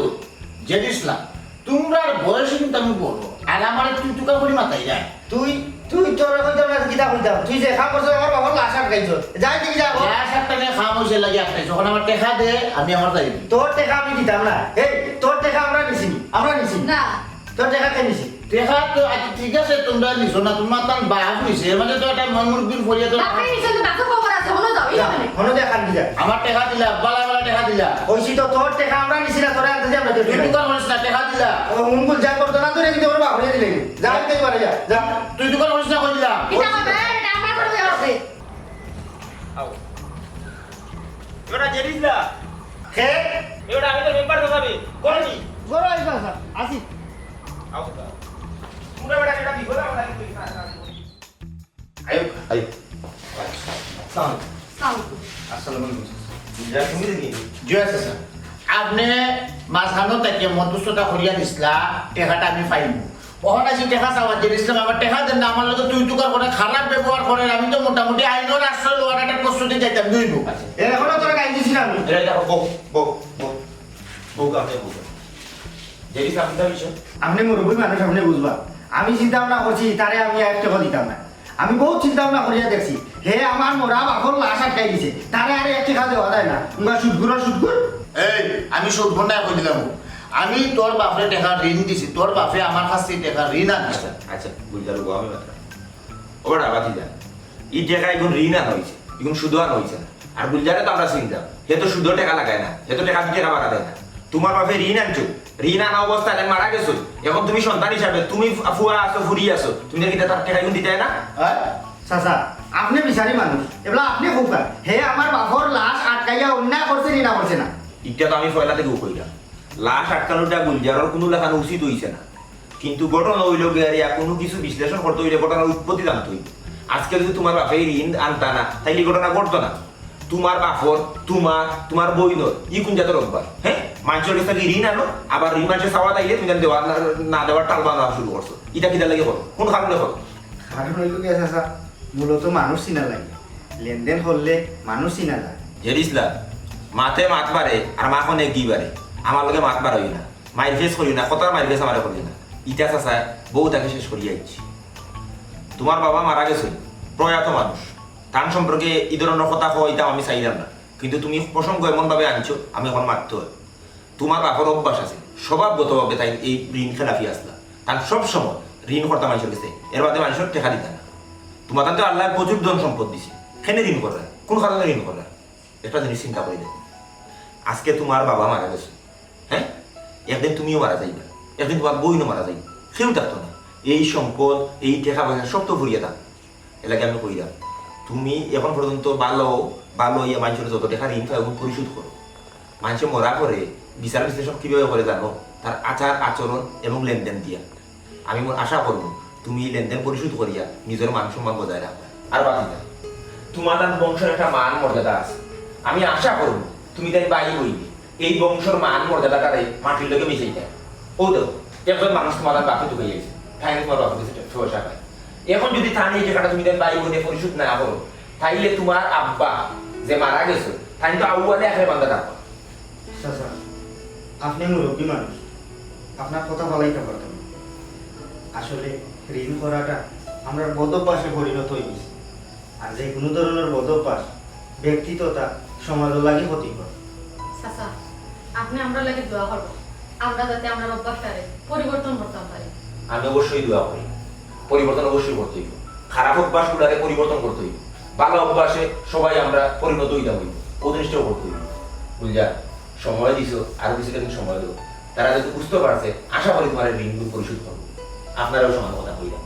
Speaker 2: জেড ইসলাম তোমরা বয়স কিন্তু আমি বড় আর আমার তুই টুকা করি মাথায় যায়
Speaker 3: তুই তুই তোর কইতাম না কিতা কইতাম তুই যে খা করছ আমার বাবার লাশ আটকাইছ যাই দেখি যা
Speaker 2: লাশ একটা নিয়ে খাওয়া হয়েছে লাগে একটা যখন আমার টেকা দে আমি আমার তাই দিই
Speaker 3: তোর টাকা আমি দিতাম না এই তোর টাকা আমরা নিছি
Speaker 7: না
Speaker 3: তোর টাকা কে নিছি
Speaker 2: টেকা তো আচ্ছা ঠিক আছে তোমরা নিছো না তোমার তার বাপ নিছে মানে তো একটা মনমুরগির ফরিয়া তো
Speaker 7: বাপরে নিছেন তো বাপু খবর আছে হলো যাও এই হবে
Speaker 3: হনো দেখান কি যা
Speaker 2: আমার টেকা দিলা বালা বালা টেকা দিলা
Speaker 3: কইছি তো তোর টাকা আমরা নিছি না তোরা আনতে আমরা
Speaker 2: তুই দোকান করিস না টেকা দিলা
Speaker 3: ও উনগুল যা করতো না তোরে কিন্তু ওর বাহরে দিলে যা দেখতে পারে যা যা
Speaker 2: তুই দোকান করিস না কই দিলা
Speaker 7: এটা হবে এটা আমরা করবে হবে
Speaker 5: আও এবারে জেরিস না
Speaker 3: হে
Speaker 5: এবারে আমি তো মেম্বার তো যাবে কোননি
Speaker 3: গরো আইবা স্যার আসি
Speaker 5: আও তো তোমরা বড় একটা বিপদ আমরা কই আয়ো আয়ো
Speaker 3: সালাম
Speaker 7: সালাম
Speaker 2: আসসালামু আলাইকুম
Speaker 5: যা তুমি দেখি
Speaker 2: জয় আছে স্যার আপনি মাঝখানো থেকে মধ্যস্থতা করিয়া দিছিলা টেকাটা আমি পাইব ওখান আছে টেকা চাওয়া যে ইসলাম আমার টেকা দেন না আমার লগে তুই টুকার করে খারাপ ব্যবহার করে আমি তো মোটামুটি আইনের আশ্রয় লওয়ার একটা প্রস্তুতি যাইতাম দুই বুক আছে
Speaker 3: এখনো তোরা গাই দিছি না আমি
Speaker 5: এটা দেখো বউ কামে বউ জেরিস আপনি দা বিষয়
Speaker 3: আপনি মুরব্বী মানুষ আপনি বুঝবা আমি চিন্তা ভাবনা করছি তারে আমি এক টাকা দিতাম না আমি বহুত চিন্তা ভাবনা করিয়া দেখছি হে আমার মোরা বাপর লাশ আটকাই দিছে তারে আরে 1 টাকা দেওয়া যায় না উঙ্গা সুদগুর
Speaker 2: এই আমি সুদ বন্যা কই দিলাম আমি তোর বাপরে টাকা ঋণ দিছি তোর বাপে আমার কাছ থেকে টাকা ঋণ আনছে
Speaker 5: আচ্ছা বুঝলাম গো আমি মাত্র ওবার আবাদি যা এই টাকা এখন ঋণ আনা হয়েছে এখন সুদ আনা হয়েছে না আর গুলজারে তো আমরা চিন্তা হে তো সুদ টাকা লাগায় না হে তো টাকা বাড়া দেয় না তোমার বাপে ঋণ আনছো ঋণ আনা অবস্থায় মারা গেছো এখন তুমি সন্তান হিসাবে তুমি ফুয়া আছো ফুরি আছো তুমি কি তার টাকা এখন দিতে না
Speaker 3: চাচা আপনি বিচারি মানুষ এবার আপনি কৌকা হে আমার বাপর লাশ আটকাইয়া অন্যায় করছে নি না করছে না
Speaker 5: এটা তো আমি পয়লা থেকে কইলাম লাশ আটকানোটা গুলজারের কোনো লেখানো উচিত হইছে না কিন্তু ঘটনা হইল গিয়া কোনো কিছু বিশ্লেষণ করতে হইলে ঘটনার উৎপত্তি জানতে হইল আজকে যদি তোমার বাপে ঋণ আনতা না তাইলে ঘটনা ঘটতো না তোমার বাপর তোমার বইনর ই কোন জাতের অভ্যাস হ্যাঁ মানুষের কাছে থেকে ঋণ আনো আবার ঋণ মানুষের চাওয়া তাইলে তুমি দেওয়া না দেওয়ার টাল বানানো শুরু করছো এটা কিটা লাগে করো কোন কারণে করো
Speaker 3: কারণ হইল কি চাচা মূলত মানুষ চিনা লাগে লেনদেন করলে মানুষ চিনা যায়
Speaker 5: জেরিসলা মাতে মাত পারে আর মা কোনে কি পারে আমার লগে মাত পার হই না মাইর ফেস করি না কতার মাইর ফেস আমার করি না ইটা চাচা বউ তাকে শেষ করিয়া আইছি তোমার বাবা মারা গেছে প্রয়াত মানুষ তার সম্পর্কে এই ধরনের কথা কই এটা আমি চাইলাম না কিন্তু তুমি প্রসঙ্গ এমন ভাবে আনছো আমি এখন মারতে হয় তোমার বাপর অভ্যাস আছে স্বভাবগতভাবে তাই এই ঋণ খেলাফি আসলা তার সব সময় ঋণ করতে মানুষের কাছে এর বাদে মানুষের টেকা দিতে না তোমার তো আল্লাহ প্রচুর ধন সম্পদ দিছে কেনে ঋণ করা কোন কারণে ঋণ করা একটা জিনিস চিন্তা করে দেখো আজকে তোমার বাবা মারা গেছে হ্যাঁ একদিন তুমিও মারা যাইবে একদিন তোমার বইনও মারা যাইবে কেউ থাকতো না এই সম্পদ এই টাকা পয়সা সব তো ভরিয়ে দাম এলাকে আমি কইলাম তুমি এখন পর্যন্ত ভালো ইয়ে মানুষের যত টাকা ঋণ এখন পরিশোধ করো মানুষে মরা করে বিচার বিশ্লেষণ কিভাবে করে জানো তার আচার আচরণ এবং লেনদেন দিয়া আমি আশা করবো তুমি লেনদেন পরিশোধ করিয়া নিজের মান সম্মান বজায় রাখবে আর বাকি না তোমার বংশের একটা মান মর্যাদা আছে আমি আশা করবো তুমি তাই বাই হইবে এই বংশের মান মর্যাদাটারে মাটির লোকে মিশাই দেয় ও দেখো একজন মানুষ তোমার বাপে ঢুকে গেছে তাই তোমার বাপে পয়সা পায় এখন যদি তা নিয়ে টাকাটা তুমি তাই বাই বইনে পরিশোধ না করো তাইলে তোমার আব্বা যে মারা গেছে তাই তো আউয়ালে একেবারে বান্ধা থাকবো
Speaker 3: চাচা আপনি মুরব্বী মানুষ আপনার কথা বলাইতে পারতাম না। আসলে ঋণ করাটা আমরা বদভ্যাসে পরিণত হয়ে গেছি আর যে কোনো ধরনের বদভ্যাস ব্যক্তিত্বতা সমাজের লাগে ক্ষতিকর
Speaker 7: চাচা আপনি আমরা লাগে দোয়া করবো আমরা যাতে আমরা অভ্যাসটারে পরিবর্তন করতে পারি
Speaker 5: আমি অবশ্যই দোয়া করি পরিবর্তন অবশ্যই করতে হইব খারাপ অভ্যাসগুলারে পরিবর্তন করতে হইব ভালো অভ্যাসে সবাই আমরা পরিণত হইতে হইব প্রতিষ্ঠাও করতে হইব বুঝলা সময় দিছো আরো কিছুদিন সময় দেবো তারা যদি বুঝতে পারছে আশা করি তোমার ঋণগুলো পরিশোধ করবো আপনারাও সমান কথা কইলাম